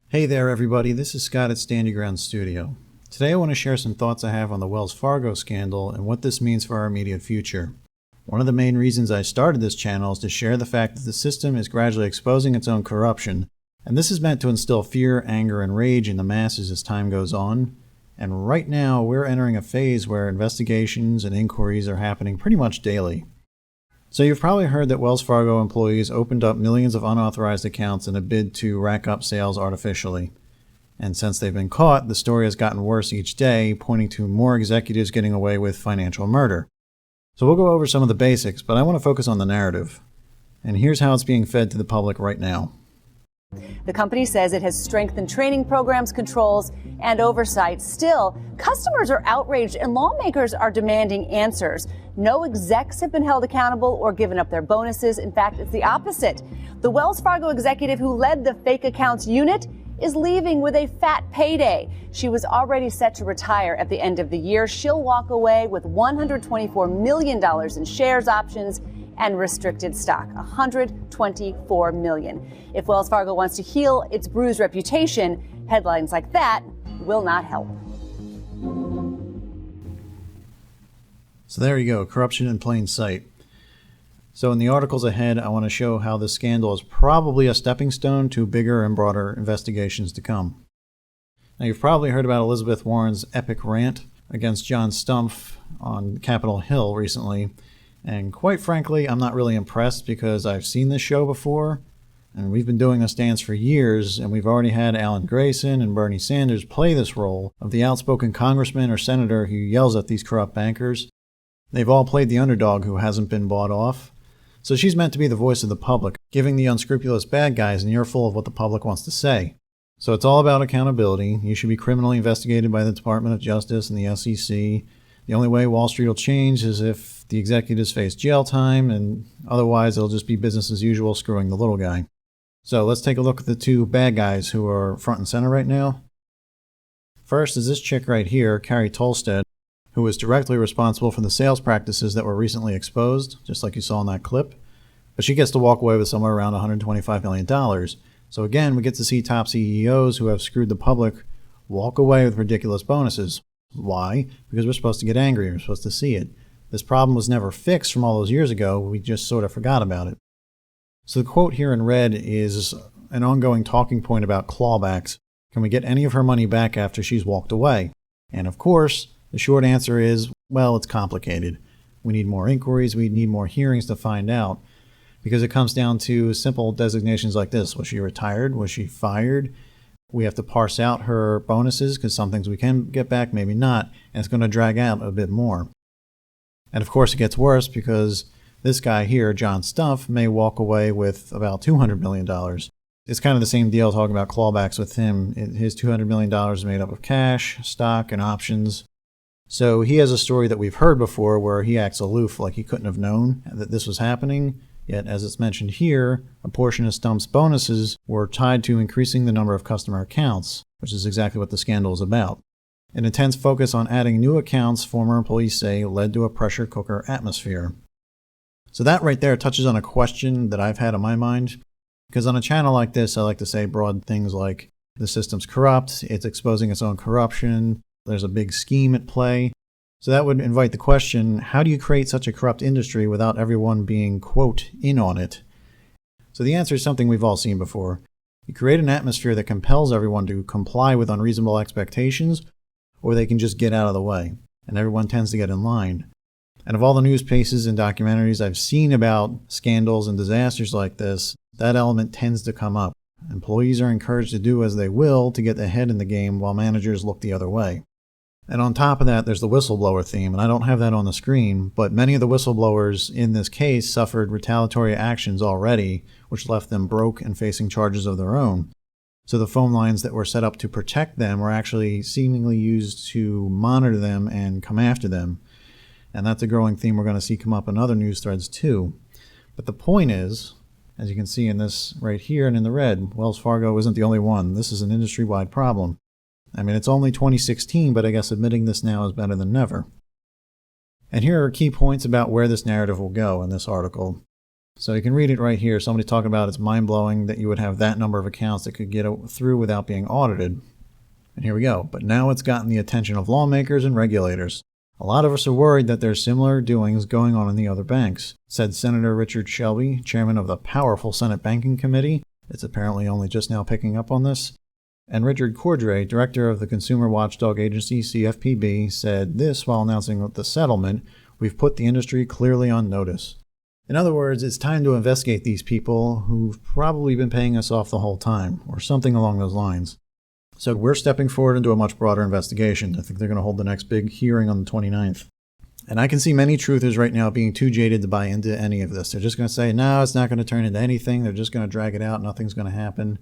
Hey there everybody, this is Scott at Stand Your Ground Studio. Today I want to share some thoughts I have on the Wells Fargo scandal and what this means for our immediate future. One of the main reasons I started this channel is to share the fact that the system is gradually exposing its own corruption, and this is meant to instill fear, anger, and rage in the masses as time goes on. And right now we're entering a phase where investigations and inquiries are happening pretty much daily. So you've probably heard that Wells Fargo employees opened up millions of unauthorized accounts in a bid to rack up sales artificially. And since they've been caught, the story has gotten worse each day, pointing to more executives getting away with financial murder. So we'll go over some of the basics, but I want to focus on the narrative. And here's how it's being fed to the public right now. The company says it has strengthened training programs, controls, and oversight. Still, customers are outraged and lawmakers are demanding answers. No execs have been held accountable or given up their bonuses. In fact, it's the opposite. The Wells Fargo executive who led the fake accounts unit is leaving with a fat payday. She was already set to retire at the end of the year. She'll walk away with $124 million in shares, options, and restricted stock. $124 million. If Wells Fargo wants to heal its bruised reputation, headlines like that will not help. So there you go, corruption in plain sight. So in the articles ahead, I want to show how this scandal is probably a stepping stone to bigger and broader investigations to come. Now you've probably heard about Elizabeth Warren's epic rant against John Stumpf on Capitol Hill recently. And quite frankly, I'm not really impressed because I've seen this show before, and we've been doing this dance for years, and we've already had Alan Grayson and Bernie Sanders play this role of the outspoken congressman or senator who yells at these corrupt bankers. They've all played the underdog who hasn't been bought off. So she's meant to be the voice of the public, giving the unscrupulous bad guys an earful of what the public wants to say. So it's all about accountability. You should be criminally investigated by the Department of Justice and the SEC. The only way Wall Street will change is if the executives face jail time, and otherwise it'll just be business as usual, screwing the little guy. So let's take a look at the two bad guys who are front and center right now. First is this chick right here, Carrie Tolstead, who was directly responsible for the sales practices that were recently exposed, just like you saw in that clip. But she gets to walk away with somewhere around $125 million. So again, we get to see top CEOs who have screwed the public walk away with ridiculous bonuses. Why? Because we're supposed to get angry. We're supposed to see it. This problem was never fixed from all those years ago. We just sort of forgot about it. So the quote here in red is an ongoing talking point about clawbacks. Can we get any of her money back after she's walked away? And of course, the short answer is, well, it's complicated. We need more inquiries. We need more hearings to find out. Because it comes down to simple designations like this. Was she retired? Was she fired? We have to parse out her bonuses because some things we can get back, maybe not, and it's going to drag out a bit more. And of course it gets worse because this guy here, John Stumpf, may walk away with about $200 million. It's kind of the same deal talking about clawbacks with him. His $200 million is made up of cash, stock, and options. So he has a story that we've heard before where he acts aloof like he couldn't have known that this was happening. Yet, as it's mentioned here, a portion of Stumpf's bonuses were tied to increasing the number of customer accounts, which is exactly what the scandal is about. An intense focus on adding new accounts, former employees say, led to a pressure cooker atmosphere. So that right there touches on a question that I've had on my mind, because on a channel like this, I like to say broad things like the system's corrupt, it's exposing its own corruption, there's a big scheme at play. So that would invite the question, how do you create such a corrupt industry without everyone being, quote, in on it? So the answer is something we've all seen before. You create an atmosphere that compels everyone to comply with unreasonable expectations, or they can just get out of the way, and everyone tends to get in line. And of all the news pieces and documentaries I've seen about scandals and disasters like this, that element tends to come up. Employees are encouraged to do as they will to get ahead in the game while managers look the other way. And on top of that, there's the whistleblower theme, and I don't have that on the screen, but many of the whistleblowers in this case suffered retaliatory actions already, which left them broke and facing charges of their own. So the phone lines that were set up to protect them were actually seemingly used to monitor them and come after them. And that's a growing theme we're going to see come up in other news threads too. But the point is, as you can see in this right here and in the red, Wells Fargo isn't the only one. This is an industry-wide problem. I mean, it's only 2016, but I guess admitting this now is better than never. And here are key points about where this narrative will go in this article. So you can read it right here. Somebody talking about it's mind-blowing that you would have that number of accounts that could get through without being audited. And here we go. But now it's gotten the attention of lawmakers and regulators. A lot of us are worried that there's similar doings going on in the other banks, said Senator Richard Shelby, chairman of the powerful Senate Banking Committee. It's apparently only just now picking up on this. And Richard Cordray, director of the consumer watchdog agency CFPB, said this while announcing the settlement: "We've put the industry clearly on notice." In other words, it's time to investigate these people who've probably been paying us off the whole time, or something along those lines. So we're stepping forward into a much broader investigation. I think they're going to hold the next big hearing on the 29th. And I can see many truthers right now being too jaded to buy into any of this. They're just going to say, no, it's not going to turn into anything. They're just going to drag it out. Nothing's going to happen.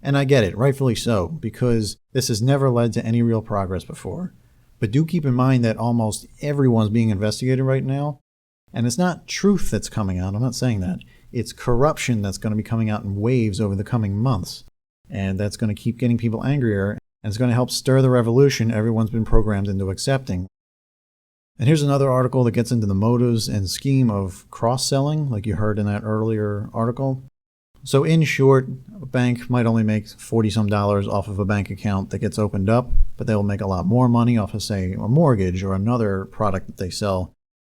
And I get it, rightfully so, because this has never led to any real progress before. But do keep in mind that almost everyone's being investigated right now. And it's not truth that's coming out. I'm not saying that. It's corruption that's going to be coming out in waves over the coming months. And that's going to keep getting people angrier. And it's going to help stir the revolution everyone's been programmed into accepting. And here's another article that gets into the motives and scheme of cross-selling, like you heard in that earlier article. So in short, a bank might only make $40-some off of a bank account that gets opened up, but they'll make a lot more money off of, say, a mortgage or another product that they sell.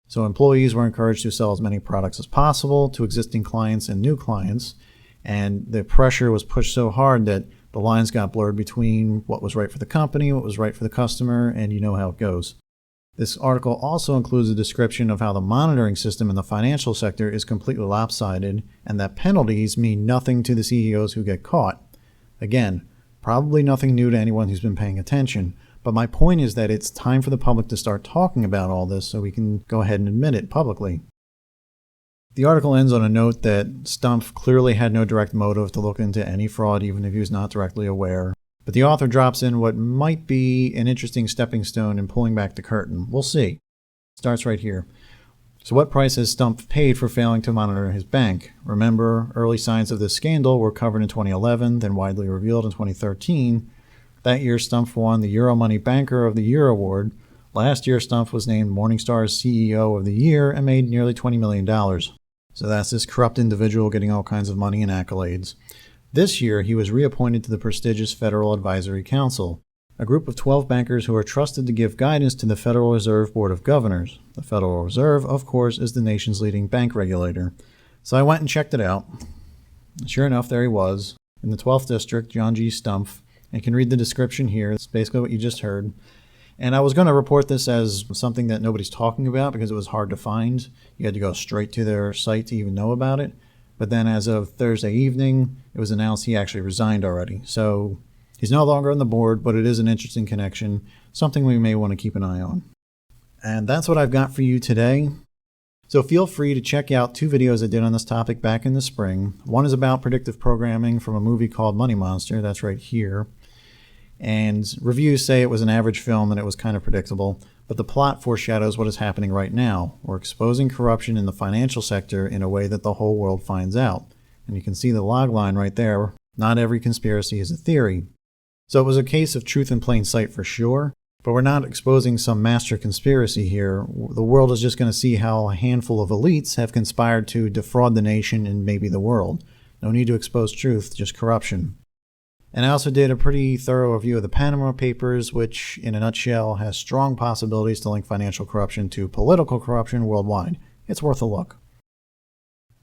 So employees were encouraged to sell as many products as possible to existing clients and new clients, and the pressure was pushed so hard that the lines got blurred between what was right for the company, what was right for the customer, and you know how it goes. This article also includes a description of how the monitoring system in the financial sector is completely lopsided and that penalties mean nothing to the CEOs who get caught. Again, probably nothing new to anyone who's been paying attention, but my point is that it's time for the public to start talking about all this so we can go ahead and admit it publicly. The article ends on a note that Stumpf clearly had no direct motive to look into any fraud, even if he was not directly aware. But the author drops in what might be an interesting stepping stone in pulling back the curtain. We'll see. Starts right here. So what price has Stumpf paid for failing to monitor his bank? Remember, early signs of this scandal were covered in 2011, then widely revealed in 2013. That year, Stumpf won the Euromoney Banker of the Year award. Last year, Stumpf was named Morningstar's CEO of the Year and made nearly $20 million. So that's this corrupt individual getting all kinds of money and accolades. This year, he was reappointed to the prestigious Federal Advisory Council, a group of 12 bankers who are trusted to give guidance to the Federal Reserve Board of Governors. The Federal Reserve, of course, is the nation's leading bank regulator. So I went and checked it out. Sure enough, there he was, in the 12th District, John G. Stumpf. You can read the description here. It's basically what you just heard. And I was going to report this as something that nobody's talking about because it was hard to find. You had to go straight to their site to even know about it. But then as of Thursday evening, it was announced he actually resigned already. So he's no longer on the board, but it is an interesting connection, something we may want to keep an eye on. And that's what I've got for you today. So feel free to check out 2 videos I did on this topic back in the spring. One is about predictive programming from a movie called Money Monster. That's right here. And reviews say it was an average film and it was kind of predictable, but the plot foreshadows what is happening right now. We're exposing corruption in the financial sector in a way that the whole world finds out. And you can see the log line right there. Not every conspiracy is a theory. So it was a case of truth in plain sight for sure, but we're not exposing some master conspiracy here. The world is just going to see how a handful of elites have conspired to defraud the nation and maybe the world. No need to expose truth, just corruption. And I also did a pretty thorough review of the Panama Papers, which, in a nutshell, has strong possibilities to link financial corruption to political corruption worldwide. It's worth a look.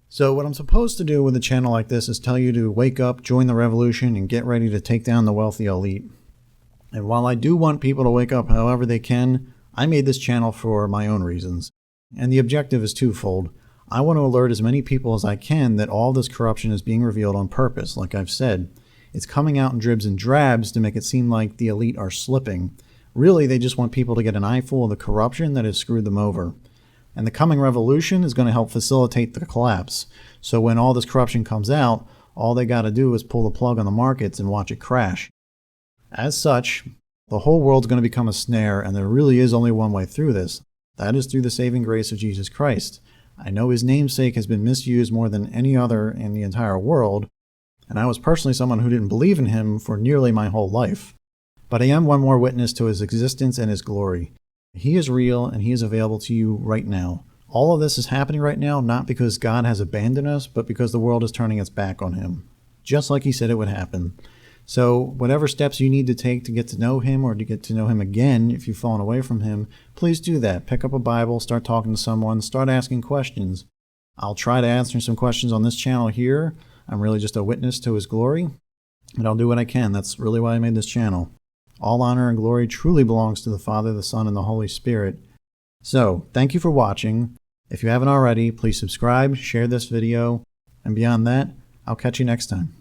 So what I'm supposed to do with a channel like this is tell you to wake up, join the revolution, and get ready to take down the wealthy elite. And while I do want people to wake up however they can, I made this channel for my own reasons. And the objective is twofold. I want to alert as many people as I can that all this corruption is being revealed on purpose, like I've said. It's coming out in dribs and drabs to make it seem like the elite are slipping. Really, they just want people to get an eyeful of the corruption that has screwed them over. And the coming revolution is going to help facilitate the collapse. So when all this corruption comes out, all they got to do is pull the plug on the markets and watch it crash. As such, the whole world's going to become a snare, and there really is only one way through this. That is through the saving grace of Jesus Christ. I know his namesake has been misused more than any other in the entire world, and I was personally someone who didn't believe in him for nearly my whole life. But I am one more witness to his existence and his glory. He is real, and he is available to you right now. All of this is happening right now not because God has abandoned us, but because the world is turning its back on him, just like he said it would happen. So whatever steps you need to take to get to know him or to get to know him again if you've fallen away from him, please do that. Pick up a Bible, start talking to someone, start asking questions. I'll try to answer some questions on this channel here. I'm really just a witness to his glory, and I'll do what I can. That's really why I made this channel. All honor and glory truly belongs to the Father, the Son, and the Holy Spirit. So, thank you for watching. If you haven't already, please subscribe, share this video, and beyond that, I'll catch you next time.